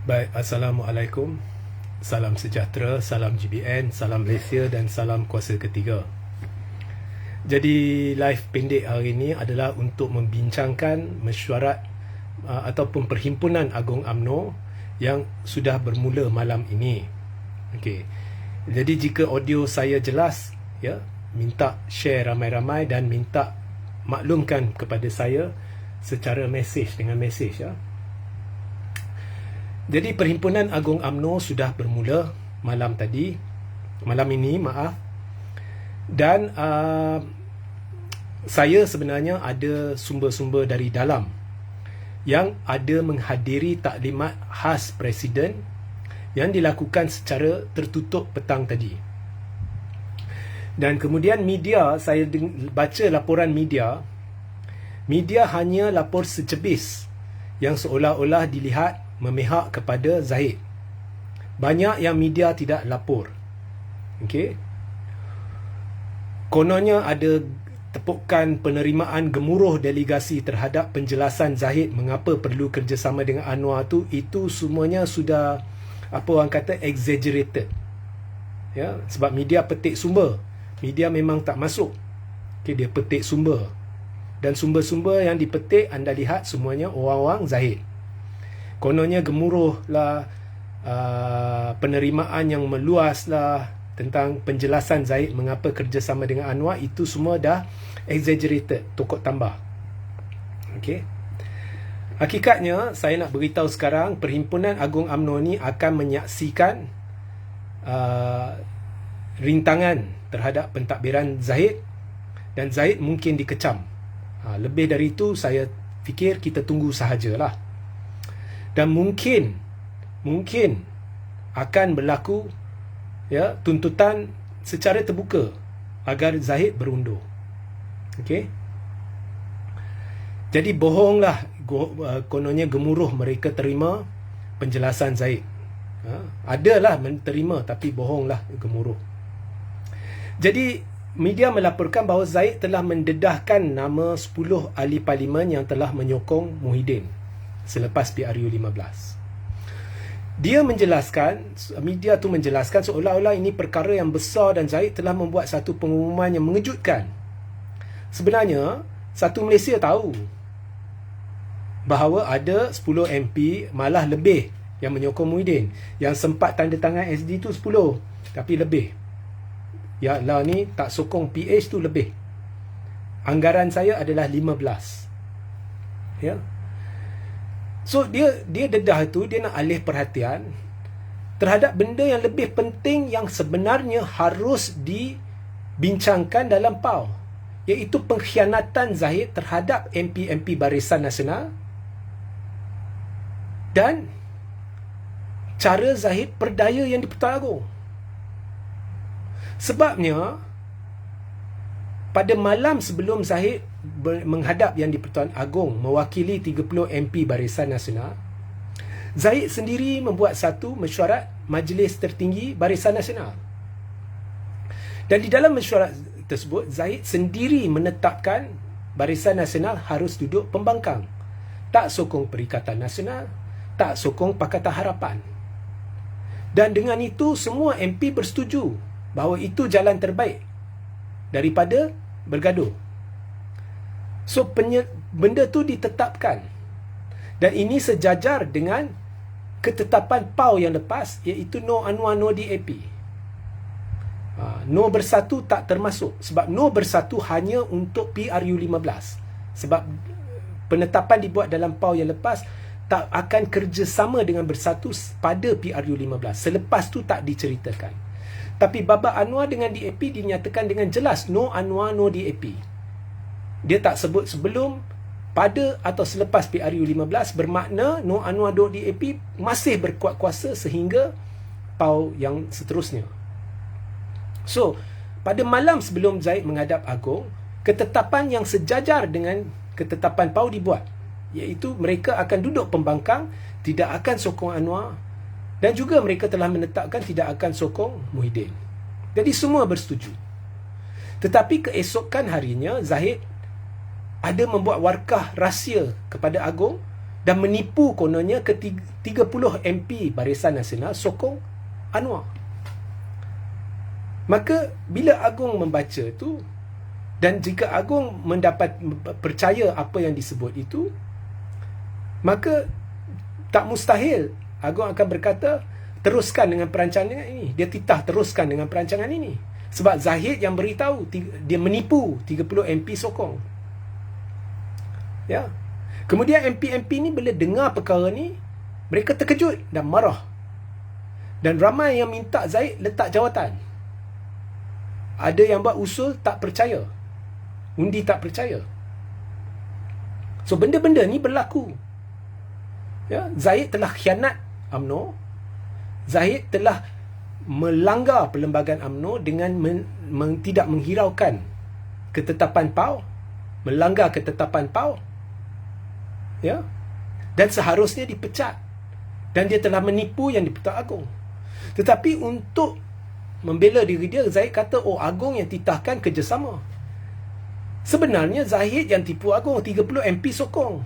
Baik, Assalamualaikum. Salam sejahtera, salam GBN, salam Malaysia dan salam kuasa ketiga. Jadi live pendek hari ini adalah untuk membincangkan mesyuarat ataupun Perhimpunan Agung UMNO yang sudah bermula malam ini. Okey. Jadi jika audio saya jelas, ya, minta share ramai-ramai dan minta maklumkan kepada saya secara dengan mesej, ya. Jadi Perhimpunan Agung UMNO sudah bermula malam ini, dan saya sebenarnya ada sumber-sumber dari dalam yang ada menghadiri taklimat khas Presiden yang dilakukan secara tertutup petang tadi. Dan kemudian media, saya baca laporan media hanya lapor secebis yang seolah-olah dilihat memihak kepada Zahid. Banyak yang media tidak lapor. Okey. Kononnya ada tepukan penerimaan gemuruh delegasi terhadap penjelasan Zahid mengapa perlu kerjasama dengan Anwar tu, itu semuanya sudah exaggerated. Ya, sebab media petik sumber. Media memang tak masuk. Okey, dia petik sumber. Dan sumber-sumber yang dipetik anda lihat semuanya orang-orang Zahid. Kononnya gemuruh lah, penerimaan yang meluas lah tentang penjelasan Zahid mengapa kerjasama dengan Anwar, itu semua dah exaggerated, tokok tambah. Okey. Hakikatnya saya nak beritahu sekarang, Perhimpunan Agung UMNO ni akan menyaksikan rintangan terhadap pentadbiran Zahid, dan Zahid mungkin dikecam. Lebih dari itu saya fikir kita tunggu sahajalah. Dan mungkin akan berlaku, ya, tuntutan secara terbuka agar Zahid berundur. Okey. Jadi bohonglah kononnya gemuruh mereka terima penjelasan Zahid. Adalah menerima tapi bohonglah gemuruh. Jadi media melaporkan bahawa Zahid telah mendedahkan nama 10 ahli parlimen yang telah menyokong Muhyiddin selepas PRU 15. Media tu menjelaskan seolah-olah ini perkara yang besar dan Zahid telah membuat satu pengumuman yang mengejutkan. Sebenarnya, satu Malaysia tahu bahawa ada 10 MP, malah lebih, yang menyokong Muhyiddin. Yang sempat tanda tangan SD tu 10, tapi lebih. Ya lah, ni tak sokong PH tu lebih. Anggaran saya adalah 15. Ya. So dia dedah tu, dia nak alih perhatian terhadap benda yang lebih penting yang sebenarnya harus dibincangkan dalam PAU, iaitu pengkhianatan Zahid terhadap MP-MP Barisan Nasional dan cara Zahid berdaya yang di-Pertuan Agong. Sebabnya pada malam sebelum Zahid menghadap yang di-Pertuan Agong mewakili 30 MP Barisan Nasional, Zahid sendiri membuat satu mesyuarat Majlis Tertinggi Barisan Nasional. Dan di dalam mesyuarat tersebut, Zahid sendiri menetapkan Barisan Nasional harus duduk pembangkang. Tak sokong Perikatan Nasional, tak sokong Pakatan Harapan. Dan dengan itu semua MP bersetuju bahawa itu jalan terbaik daripada bergaduh. So benda tu ditetapkan, dan ini sejajar dengan ketetapan PAU yang lepas, iaitu no Anwar, no DAP. No bersatu tak termasuk, sebab no bersatu hanya untuk PRU 15. Sebab penetapan dibuat dalam PAU yang lepas, tak akan kerjasama dengan bersatu pada PRU 15. Selepas tu tak diceritakan. Tapi babak Anwar dengan DAP dinyatakan dengan jelas, no Anwar, no DAP. Dia tak sebut sebelum, pada atau selepas PRU 15, bermakna no Anwar, no DAP masih berkuat kuasa sehingga PAU yang seterusnya. So, pada malam sebelum Zahid menghadap Agong, ketetapan yang sejajar dengan ketetapan PAU dibuat, iaitu mereka akan duduk pembangkang, tidak akan sokong Anwar, dan juga mereka telah menetapkan tidak akan sokong Muhyiddin. Jadi semua bersetuju. Tetapi keesokan harinya Zahid ada membuat warkah rahsia kepada Agong dan menipu kononnya ke 30 MP Barisan Nasional sokong Anwar. Maka bila Agong membaca tu, dan jika Agong mendapat percaya apa yang disebut itu, maka tak mustahil Agong akan berkata teruskan dengan perancangan ini. Dia titah teruskan dengan perancangan ini. Sebab Zahid yang beritahu, dia menipu 30 MP sokong. Ya. Kemudian MP-MP ni bila dengar perkara ni, mereka terkejut dan marah. Dan ramai yang minta Zahid letak jawatan. Ada yang buat usul tak percaya. Undi tak percaya. So benda-benda ni berlaku. Ya, Zahid telah khianat UMNO. Zahid telah melanggar perlembagaan UMNO dengan tidak menghiraukan ketetapan PAU, melanggar ketetapan PAU. Ya. Dan seharusnya dipecat. Dan dia telah menipu yang di-Pertuan Agong. Tetapi untuk membela diri dia, Zahid kata, oh, Agong yang titahkan kerjasama. Sebenarnya Zahid yang tipu Agong, 30 MP sokong.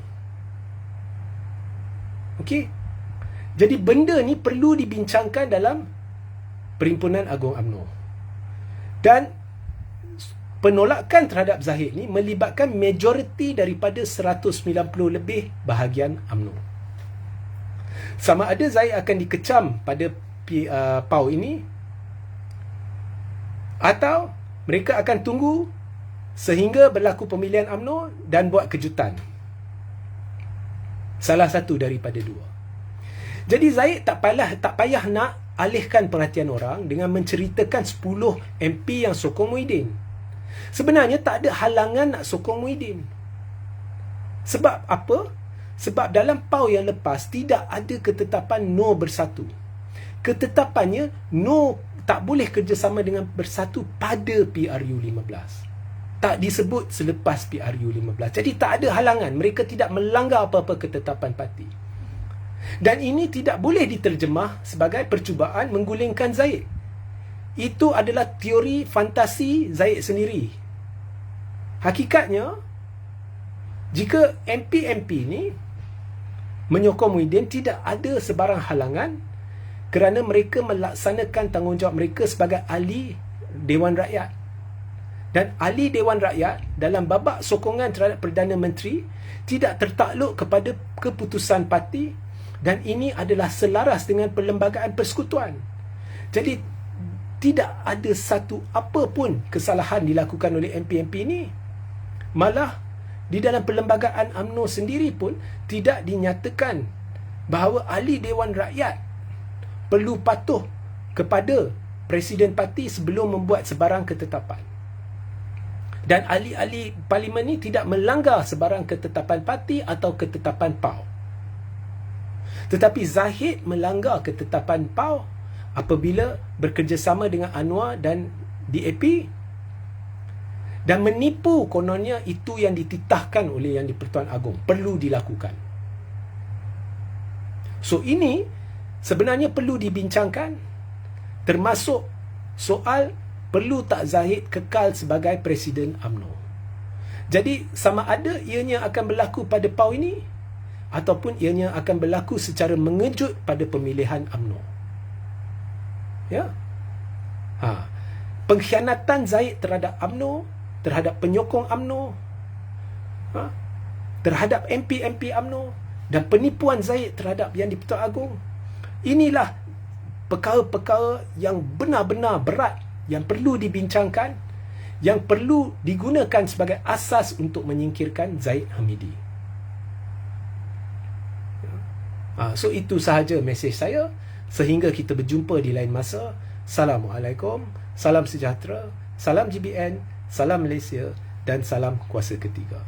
Okey. Jadi benda ni perlu dibincangkan dalam Perhimpunan Agong UMNO. Dan penolakan terhadap Zahid ni melibatkan majoriti daripada 190 lebih bahagian UMNO. Sama ada Zahid akan dikecam pada PAU ini, atau mereka akan tunggu sehingga berlaku pemilihan UMNO dan buat kejutan. Salah satu daripada dua. Jadi Zahid tak payah nak alihkan perhatian orang dengan menceritakan 10 MP yang sokong Muhyiddin. Sebenarnya tak ada halangan nak sokong Muhyiddin. Sebab apa? Sebab dalam PAU yang lepas tidak ada ketetapan no bersatu. Ketetapannya no tak boleh kerjasama dengan bersatu pada PRU 15. Tak disebut selepas PRU 15. Jadi tak ada halangan. Mereka tidak melanggar apa-apa ketetapan parti. Dan ini tidak boleh diterjemah sebagai percubaan menggulingkan Zahid. Itu adalah teori fantasi Zahid sendiri. Hakikatnya, jika MP-MP ni menyokong Muhyiddin, tidak ada sebarang halangan kerana mereka melaksanakan tanggungjawab mereka sebagai ahli Dewan Rakyat. Dan ahli Dewan Rakyat dalam babak sokongan terhadap Perdana Menteri tidak tertakluk kepada keputusan parti, dan ini adalah selaras dengan Perlembagaan Persekutuan. Jadi tidak ada satu apa pun kesalahan dilakukan oleh MP-MP ini. Malah di dalam Perlembagaan UMNO sendiri pun tidak dinyatakan bahawa ahli Dewan Rakyat perlu patuh kepada Presiden Parti sebelum membuat sebarang ketetapan. Dan ahli-ahli Parlimen ini tidak melanggar sebarang ketetapan parti atau ketetapan PAU. Tetapi Zahid melanggar ketetapan PAU apabila bekerjasama dengan Anwar dan DAP dan menipu kononnya itu yang dititahkan oleh Yang di-Pertuan Agong perlu dilakukan. So ini sebenarnya perlu dibincangkan, termasuk soal perlu tak Zahid kekal sebagai Presiden UMNO. Jadi sama ada ianya akan berlaku pada PAU ini ataupun ianya akan berlaku secara mengejut pada pemilihan UMNO. Ya. Pengkhianatan Zahid terhadap UMNO, terhadap penyokong UMNO, terhadap MP-MP UMNO, dan penipuan Zahid terhadap Yang di-Pertuan Agong, inilah perkara-perkara yang benar-benar berat, yang perlu dibincangkan, yang perlu digunakan sebagai asas untuk menyingkirkan Zahid Hamidi. So itu sahaja mesej saya. Sehingga kita berjumpa di lain masa. Assalamualaikum, salam sejahtera, salam GBN, salam Malaysia dan salam kuasa ketiga.